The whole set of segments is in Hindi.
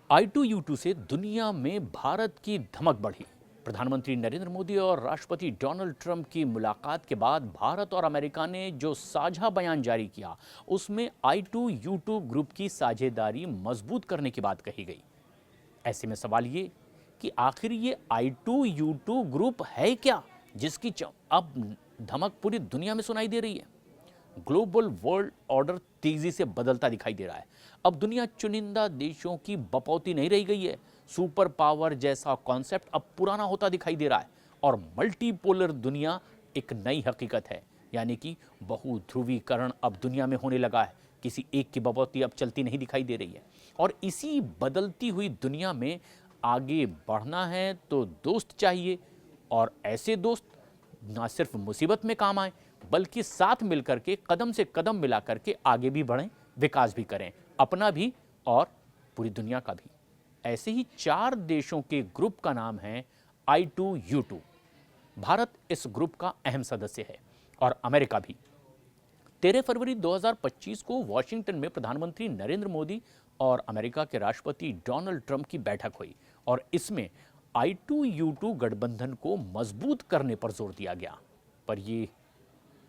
I2U2 से दुनिया में भारत की धमक बढ़ी। प्रधानमंत्री नरेंद्र मोदी और राष्ट्रपति डोनाल्ड ट्रंप की मुलाकात के बाद भारत और अमेरिका ने जो साझा बयान जारी किया, उसमें I2U2 ग्रुप की साझेदारी मजबूत करने की बात कही गई। ऐसे में सवाल ये कि आखिर ये I2U2 ग्रुप है क्या, जिसकी अब धमक पूरी दुनिया में सुनाई दे रही है। ग्लोबल वर्ल्ड ऑर्डर तेजी से बदलता दिखाई दे रहा है। अब दुनिया चुनिंदा देशों की बपौती नहीं रह गई है। सुपर पावर जैसा कॉन्सेप्ट अब पुराना होता दिखाई दे रहा है और मल्टीपोलर दुनिया एक नई हकीकत है। यानी कि बहुध्रुवीकरण अब दुनिया में होने लगा है। किसी एक की बपौती अब चलती नहीं दिखाई दे रही है। और इसी बदलती हुई दुनिया में आगे बढ़ना है तो दोस्त चाहिए, और ऐसे दोस्त ना सिर्फ मुसीबत में काम आए बल्कि साथ मिलकर के कदम से कदम मिला करके आगे भी बढ़ें, विकास भी करें, अपना भी और पूरी दुनिया का भी। ऐसे ही 4 देशों के ग्रुप का नाम है I2U2। भारत इस ग्रुप का अहम सदस्य है और अमेरिका भी। 13 फरवरी 2025 को वॉशिंगटन में प्रधानमंत्री नरेंद्र मोदी और अमेरिका के राष्ट्रपति डोनाल्ड ट्रंप की बैठक हुई और इसमें I2U2 गठबंधन को मजबूत करने पर जोर दिया गया। पर ये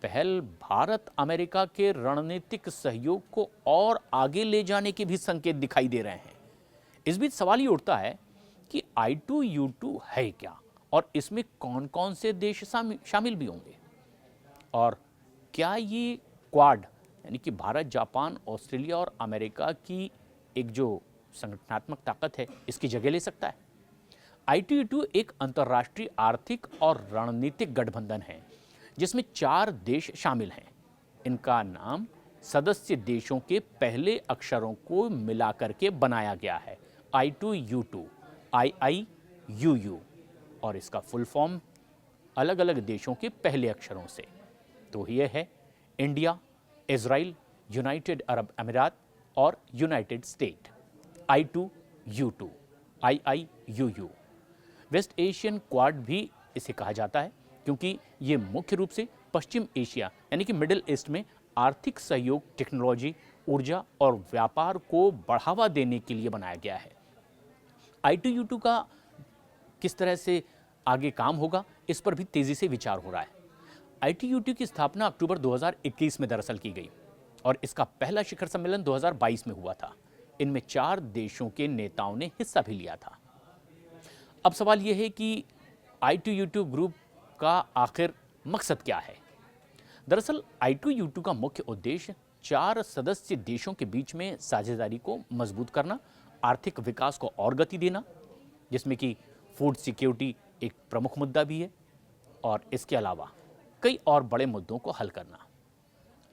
पहल भारत अमेरिका के रणनीतिक सहयोग को और आगे ले जाने के भी संकेत दिखाई दे रहे हैं। इस बीच सवाल ये उठता है कि I2U2 है क्या और इसमें कौन कौन से देश शामिल भी होंगे, और क्या ये क्वाड यानी कि भारत, जापान, ऑस्ट्रेलिया और अमेरिका की एक जो संगठनात्मक ताकत है, इसकी जगह ले सकता है। I2U2 एक अंतर्राष्ट्रीय आर्थिक और रणनीतिक गठबंधन है जिसमें 4 देश शामिल हैं। इनका नाम सदस्य देशों के पहले अक्षरों को मिलाकर के बनाया गया है, I2U2, IIUU, और इसका फुल फॉर्म अलग अलग देशों के पहले अक्षरों से तो ये है India, Israel, United Arab Emirates और United State. I2U2, IIUU। West Asian Quad भी इसे कहा जाता है क्योंकि ये मुख्य रूप से पश्चिम एशिया यानी कि मिडिल ईस्ट में आर्थिक सहयोग, टेक्नोलॉजी, ऊर्जा और व्यापार को बढ़ावा देने के लिए बनाया गया है। I2U2 का किस तरह से आगे काम होगा, इस पर भी तेजी से विचार हो रहा है। I2U2 की स्थापना अक्टूबर 2021 में दरअसल की गई और इसका पहला शिखर सम्मेलन 2022 में हुआ था। इनमें 4 देशों के नेताओं ने हिस्सा भी लिया था। अब सवाल यह है कि I2U2 ग्रुप का आखिर मकसद क्या है। दरअसल I2U2 का मुख्य उद्देश्य 4 सदस्य देशों के बीच में साझेदारी को मजबूत करना, आर्थिक विकास को और गति देना, जिसमें कि फूड सिक्योरिटी एक प्रमुख मुद्दा भी है, और इसके अलावा कई और बड़े मुद्दों को हल करना।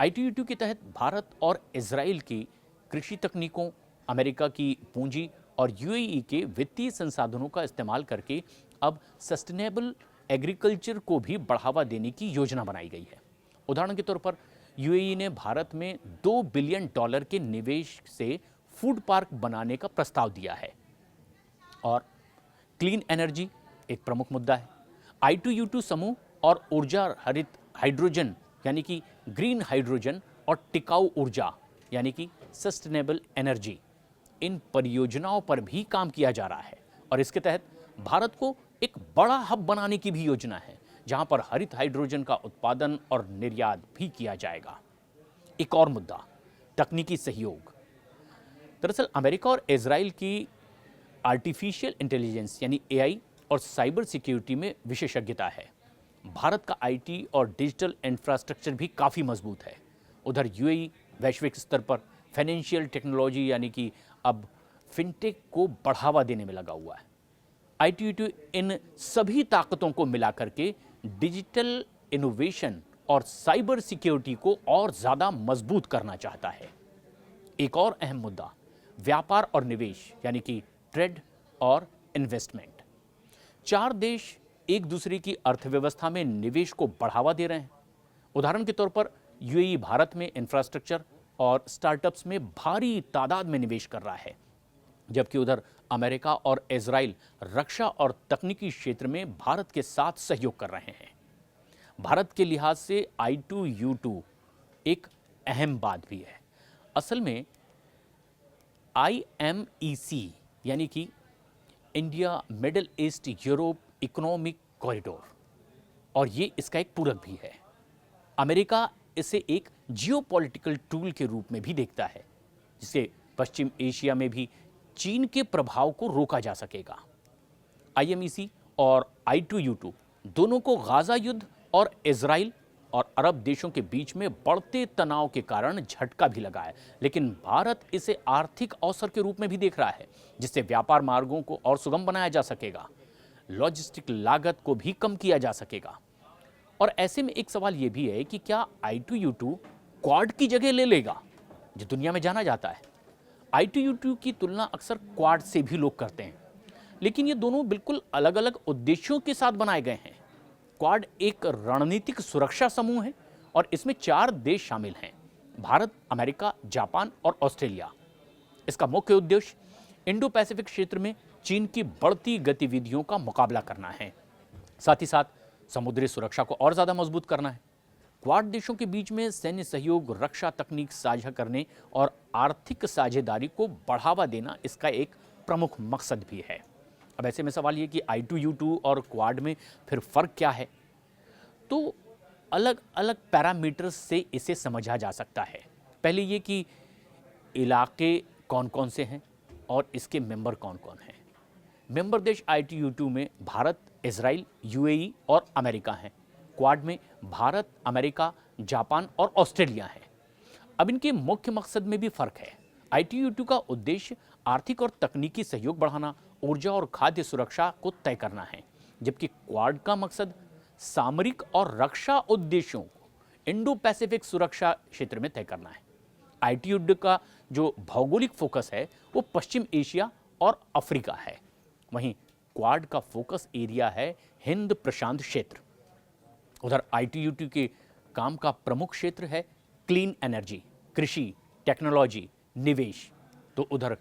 I2U2 के तहत भारत और इजराइल की कृषि तकनीकों, अमेरिका की पूंजी और UAE के वित्तीय संसाधनों का इस्तेमाल करके अब सस्टेनेबल एग्रीकल्चर को भी बढ़ावा देने की योजना बनाई गई है। उदाहरण के तौर पर UAE ने भारत में $2 बिलियन के निवेश से फूड पार्क बनाने का प्रस्ताव दिया है। और क्लीन एनर्जी एक प्रमुख मुद्दा है। I2U2 समूह और ऊर्जा, हरित हाइड्रोजन यानी कि ग्रीन हाइड्रोजन और टिकाऊ ऊर्जा यानी कि सस्टेनेबल एनर्जी, इन परियोजनाओं पर भी काम किया जा रहा है और इसके तहत भारत को एक बड़ा हब बनाने की भी योजना है जहां पर हरित हाइड्रोजन का उत्पादन और निर्यात भी किया जाएगा। एक और मुद्दा, तकनीकी सहयोग। दरअसल अमेरिका और इजराइल की आर्टिफिशियल इंटेलिजेंस यानी AI और साइबर सिक्योरिटी में विशेषज्ञता है। भारत का IT और डिजिटल इंफ्रास्ट्रक्चर भी काफ़ी मजबूत है। उधर UAE वैश्विक स्तर पर फाइनेंशियल टेक्नोलॉजी यानी कि अब फिनटेक को बढ़ावा देने में लगा हुआ है। I2U2 इन सभी ताकतों को मिलाकर के डिजिटल इनोवेशन और साइबर सिक्योरिटी को और ज़्यादा मजबूत करना चाहता है। एक और अहम मुद्दा, व्यापार और निवेश यानी कि ट्रेड और इन्वेस्टमेंट। 4 देश एक दूसरे की अर्थव्यवस्था में निवेश को बढ़ावा दे रहे हैं। उदाहरण के तौर पर UAE भारत में इंफ्रास्ट्रक्चर और स्टार्टअप्स में भारी तादाद में निवेश कर रहा है, जबकि उधर अमेरिका और इजराइल रक्षा और तकनीकी क्षेत्र में भारत के साथ सहयोग कर रहे हैं। भारत के लिहाज से I2U2 एक अहम बात भी है। असल में IMEC यानी कि India middle east Europe economic corridor, और ये इसका एक पूरक भी है। अमेरिका इसे एक जियोपॉलिटिकल टूल के रूप में भी देखता है, जिससे पश्चिम एशिया में भी चीन के प्रभाव को रोका जा सकेगा। IMEC और I2U2 दोनों को गाजा युद्ध और इजराइल और अरब देशों के बीच में बढ़ते तनाव के कारण झटका भी लगा है, लेकिन भारत इसे आर्थिक अवसर के रूप में भी देख रहा है, जिससे व्यापार मार्गों को और सुगम बनाया जा सकेगा, लॉजिस्टिक लागत को भी कम किया जा सकेगा। और ऐसे में एक सवाल यह भी है कि क्या I2U2 क्वाड की जगह ले लेगा, जो दुनिया में जाना जाता है। I2U2 की तुलना अक्सर क्वाड से भी लोग करते हैं, लेकिन ये दोनों बिल्कुल अलग अलग उद्देश्यों के साथ बनाए गए हैं। क्वाड एक रणनीतिक सुरक्षा समूह है और इसमें 4 देश शामिल हैं: भारत, अमेरिका, जापान और ऑस्ट्रेलिया। इसका मुख्य उद्देश्य इंडो पैसिफिक क्षेत्र में चीन की बढ़ती गतिविधियों का मुकाबला करना है, साथ ही साथ समुद्री सुरक्षा को और ज्यादा मजबूत करना है। क्वाड देशों के बीच में सैन्य सहयोग, रक्षा तकनीक साझा करने और आर्थिक साझेदारी को बढ़ावा देना इसका एक प्रमुख मकसद भी है। अब ऐसे में सवाल ये कि I2U2 और क्वाड में फिर फर्क क्या है? तो अलग अलग पैरामीटर्स से इसे समझा जा सकता है। पहले ये कि इलाके कौन कौन से हैं और इसके मेंबर कौन कौन हैं। मेंबर देश I2U2 में भारत, इजराइल, UAE और अमेरिका हैं। क्वाड में भारत, अमेरिका, जापान और ऑस्ट्रेलिया है। अब इनके मुख्य मकसद में भी फर्क है। I2U2 का उद्देश्य आर्थिक और तकनीकी सहयोग बढ़ाना, ऊर्जा और खाद्य सुरक्षा को तय करना है, जबकि क्वाड का मकसद सामरिक और रक्षा उद्देश्यों को इंडो पैसिफिक सुरक्षा क्षेत्र में तय करना है। I2U2 का जो भौगोलिक फोकस है वो पश्चिम एशिया और अफ्रीका है, वहीं क्वाड का फोकस एरिया है हिंद प्रशांत क्षेत्र। उधर I2U2 के काम का प्रमुख क्षेत्र है क्लीन एनर्जी, कृषि, टेक्नोलॉजी, निवेश। तो उधर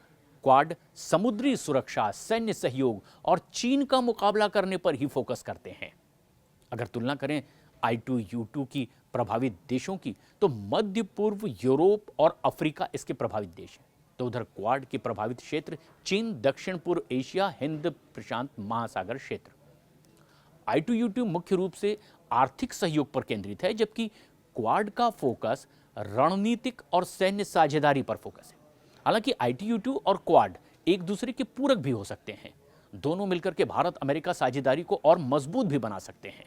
क्वाड समुद्री सुरक्षा, सैन्य सहयोग और चीन का मुकाबला करने पर ही फोकस करते हैं। अगर तुलना करें I2U2 की प्रभावित देशों की, तो मध्य पूर्व, यूरोप और अफ्रीका इसके प्रभावित देश हैं। तो उधर क्वाड के प्रभावित क्षेत्र चीन, दक्षिण पूर्व एशिया, हिंद प्रशांत महासागर क्षेत्र। I2U2 मुख्य रूप से आर्थिक सहयोग पर केंद्रित है, जबकि क्वाड का फोकस रणनीतिक और सैन्य साझेदारी पर फोकस है। हालांकि I2U2 और क्वाड एक दूसरे के पूरक भी हो सकते हैं। दोनों मिलकर के भारत अमेरिका साझेदारी को और मजबूत भी बना सकते हैं,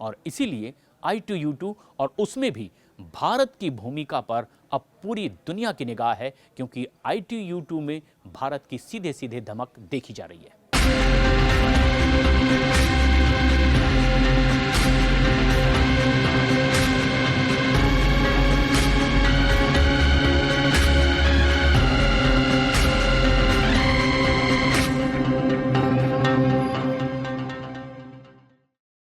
और इसीलिए I2U2 और उसमें भी भारत की भूमिका पर अब पूरी दुनिया की निगाह है, क्योंकि I2U2 में भारत की सीधे सीधे धमक देखी जा रही है।